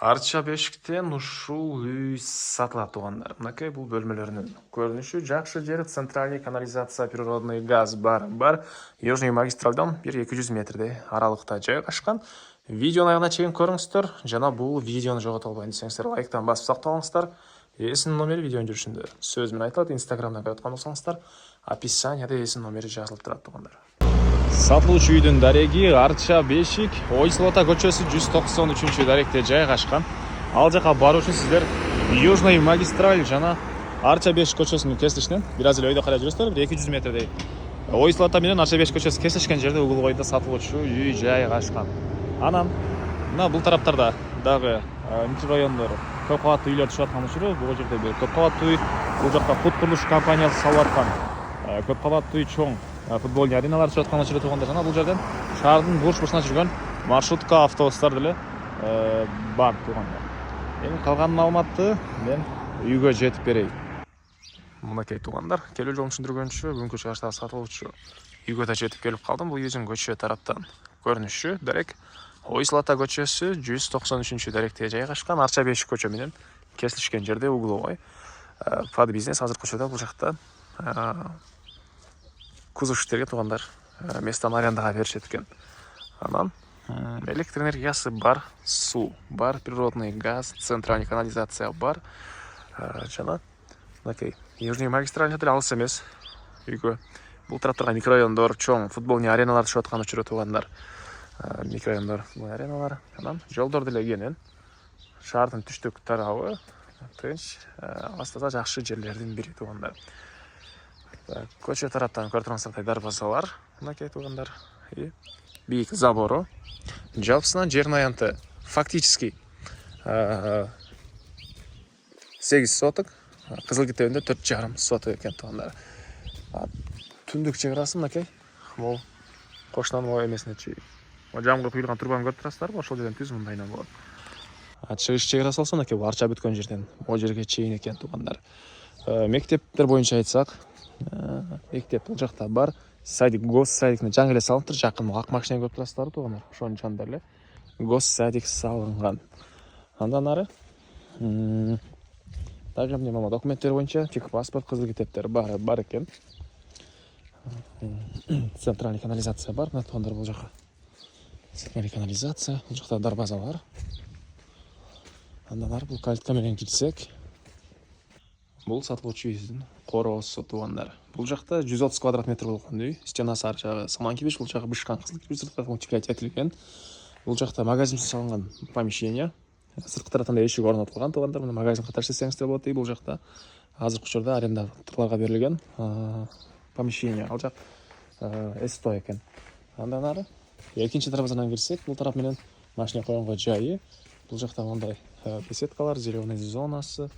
Арча бешиктен ушул үй сатылат туугандар. Мынакей бул бөлмөлөрүнүн көрүнүшү жакшы жери, центральный канализация, природный газ бар. Южный магистралдан 1-200 метрдей аралыкта жайгашкан. Видеону аягына чейин көрүңүздөр жана бул видеону жогото албайын десеңиздер лайктан басып сакталыңыздар. Эсин номери видеонун жүрүшүндө сөз менен айтылат. Инстаграмдан көрүп аткан болсоңуздар, описанияда эсин номери жазылып турат туугандар. Сатылуучу үйдүн дареги Арча бешик, Ойсулата көчөсү 193 даректе жайгашкан. Ал жака баруу үчүн сиздер Южный магистраль жана Арча бешик көчөсүнүн кесилишинен бир аз эле өйдө карай жүрөсүздөр, 200 метрдей. Ойсулата менен Арча бешик көчөсү кесилишкен жерде угул бойдо сатылуучу үй жайгашкан. Анан мына бул тараптарда дагы микрорайондор, көп кабаттуу үйлөр түшүп аткан учуру бул жерде бир көп кабаттуу үй, бул жакта Хут курулуш компаниясы салып аткан көп кабаттуу үй, чоң футбольный ареналар түшүп аткан учуру туугандар. Жана бул жерден шаардын бурч-бурчуна жүргөн маршрутка автобустар деле бар туугандар. Эми калган маалыматты мен үйгө жетип берейин. Мынакей туугандар, келүү жолун түшүндүргөнчө бүгүнкү чыгыштагы сатылуучу үйгө да жетип келип калдым. Бул үйдүн көчө тараптан көрүнүшү дарек Ойсулата көчөсү 193 даректе жайгашкан. Арча бешик көчө менен кесилишкен жерде угловой. Фад бизнес азыркы учурда бул жакта кузовштерге туугандар местаны арендага беришет экен. Анан электр энергиясы бар, суу бар, природный газ, центральный канализация бар. Жана мынакей Южный магистраль деле алыс эмес үйгө. Бул тараптарга микрорайондор, чоң футбольный ареналар түшүп аткан учуру туугандар. Микрорайондор, ареналар, анан жолдор деле кенен. Шаардын түштүк тарабы тынч, астаса жакшы жерлердин бири туугандар. Көчө тараптан көрүп тургансыздардай дарбазалар, мынакей туугандар, и бийик забору. Жалпысынан жердин аянты фактически 8 соток, Кызыл китебинде 4,5 соток экен туугандар. Түндүк чек арасы мынакей, бул кошунанын эмесине чейин. Жамгыр куюлган турбаны көрүп турасыздарбы? Ошол жерден түз мындайынан болот. Чыгыш чек арасы болсо мынакей Арча бүткөн жерден могу жерге чейин экен туугандар. Мектептер боюнча айтсак, мектеп бул жакта бар. Садик, гос садикне жаңы эле салыныптыр, жакын ак машинени көрүп турасыздарбы туугандар? Ошонун жанында эле гос садик салынган. Андан ары дагы эмне болот? Документтер боюнча тек паспорт, кызыл китептер бар экен. Центральный канализация бар, мына туугандар бул жака. Центральный канализация, бул жакта дарбаза бар. Андан ары бул калитка менен кирсек, бул сатылуучу үйдүн короосу туугандар. Бул жакта 130 квадрат метр болгон үй. Стенасы ар жагы саман кирпич, бул жагы бышкан кызыл кирпич утеплять этилген. Бул жакта магазин салынган помещение. Сырткы тараптан эшик орнотулган туугандар. Мына магазин катары эстесеңиздер болот. Бул жакта азыркы учурда арендаторлорго берилген помещение. Ал жак эсто экен. Андан ары экинчи дарбазадан кирсек, бул тарап менен машина койгонго жайы. Бул жакта мындай беседкалар, зеленый зонасы,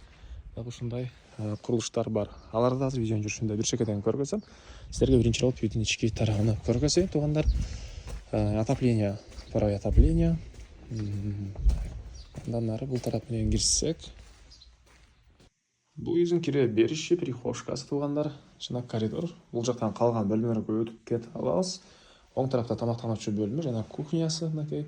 дагы ушундай курулуштар бар. Аларды азыр видеонун жүрүшүндө бир чекеден көргөзөм. Сиздерге биринчи болуп үйдүн ички тарабын көргөзөйүн туугандар. Отопление, второе отопление. Андан ары бул тарап менен кирсек, бул үйдүн кире бериши, прихожкасы туугандар, жана коридор. Бул жактан калган бөлмөлөргө өтүп кетип алабыз. Оң тарапта тамактануучу бөлмө жана кухнясы, мынакей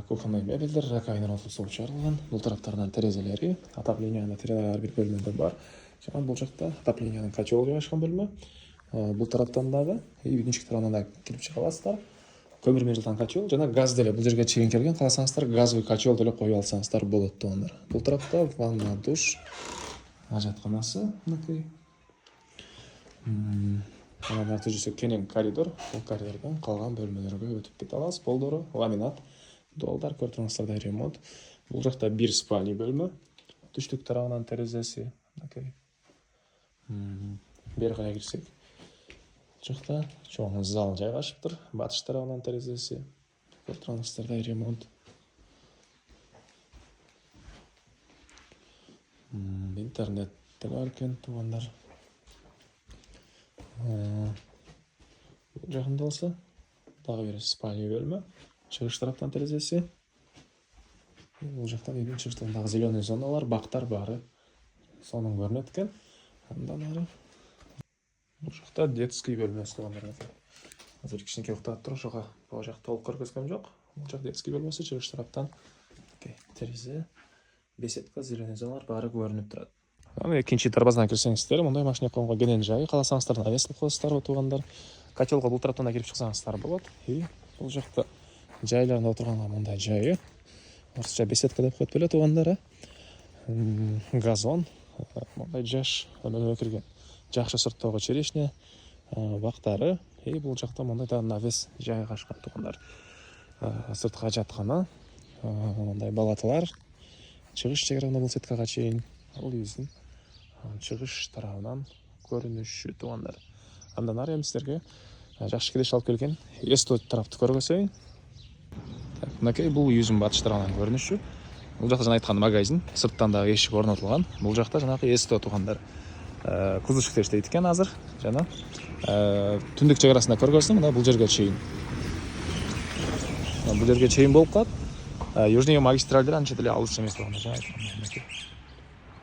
кухонный мебелдер, раковина суу чыгарылган. Бул тараптардан терезелери, отоплениянын терезелери ар бир бөлмөдө бар. Жана бул жакта отоплениянын котел жайгашкан бөлмө. Бул тараптан дагы үйдүн ички тарабынан да кирип чыга аласыздар. Көмүр менен жылытылган котел жана газ деле бул жерге чейин келген. Кааласаңыздар газовый котел деле коюп алсаңыздар болот туугандар. Бул тарапта ванна, душ, ажатканасы, мынакей. Анан ары жүрсөк кенен коридор. Бул коридордон калган бөлмөлөргө өтүп кете алабыз. Полдору ламинат, дуалдар, көрүп тургансыздардай ремонт. Бул жакта бир спальный бөлмө. Түштүк тарабынан терезеси, мынакей. Бери карай кирсек, жакта чоң зал жайгашыптыр. Батыш тарабынан терезеси, көрүп тургансыздардай ремонт. Интернет бар экен туугандар. Бул жагында болсо дагы бир спальный бөлмө. Чыгыш тараптан терезеси. Бул жактан үйдүн чыгыштан дагы зеленый зоналар, бактар бары сонун көрүнөт экен. Андан ары бул жакта детский бөлмөсү туугандар. Азыр кичинекей уктап туруп, ошого бул жакта толук көргөзгөм жок. Бул жак детский бөлмөсү, чыгыш тараптан терезе, беседка, зеленый залар бары көрініп тұрады. Аны екінші дарбаздан кірсеңіздер, мұндай машина қоюға генен жайы, қаласаңыздар навес қойсыздар отырғандар, котелға бұл тараптан кіріп шықсаңыздар болады. И бұл жақта жайларында отырғанға мұндай жайы. Орысша беседка деп қойып бөледі оғандар. Газон, мұндай жаш өмірге кірген. Жақшы сұрттауға черешня, бақтары. И бұл жақта мұндай да навес жайы қашқан туғандар. Сыртқа жатқаны, мұндай балатылар. Шығыш шекарында бұл сеткаға чейін. Бұл үйіздің шығыш тарауынан көрініші туғандар. Андан ары емістерге жақшы кедеш алып келген есті тарапты көргөсөйін. Мынакей бұл үйіздің батыш тарауынан көрініші. Бұл жақта жаңа айтқан магазин, сырттан дағы ешік орнатылған. Бұл жақта жаңағы есті туғандар. Қызылшықтар істейді екен азыр. Жаңа түндік шекарасында көргөсін, мына бұл жерге чейін. Бұл жерге чейін болып қалады. Южный магистральдер анша деле алыс емес туғандар. Жаңа айтқан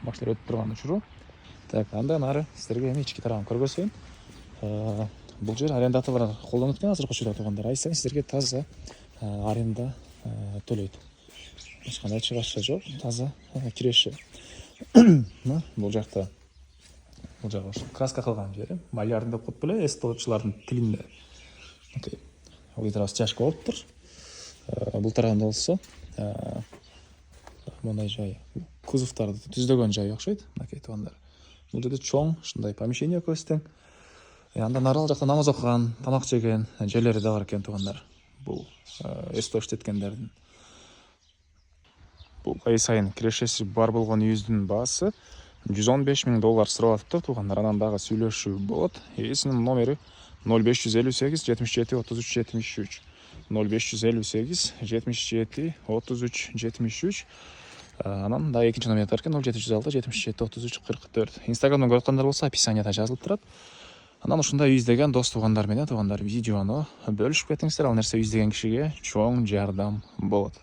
машиналар өтіп тұрған ұшыру. Так, андан ары сіздерге ички тарауын көргөсөйін. Бұл жер арендаторлар қолданып кеткен азыр қошуда туғандар. Ай сайын сіздерге таза аренда төлейді. Ешқандай шығашы жоқ, таза киреші. Бұл жақта краска қылған жері. Малярдың деп қойып біле, эстолочылардың тілінде. Ол тарасы жашқа болып тұр. Бұл тарағында олса мұндай жайы. Кузовтарды түздеген жайы оқшайды. Бұл жерде чоң, шындай помещение көстің. Андан арал жақта намаз оқыған, тамақ жеген жерлері де бар екен туғандар. Бұл эстош теткендердің. Бұл ай сайын кірешесі бар болған үйіздің басы $115,000 сұрап тұр туғандар. Анандағы сөйлеуші болады. Есінің номері 0558 77 33 73. 0558 77 33 73. Анан да екінші номер таркен 0706 77 33 44. Инстаграмдан көріп болса описанияда жазылып тұрады. Анан ушундай үйүздөгөн дос туугандар менен видеону бөлүшүп кетиңиздер. Ал нерсе үйүздөгөн кишиге чоң жардам болот.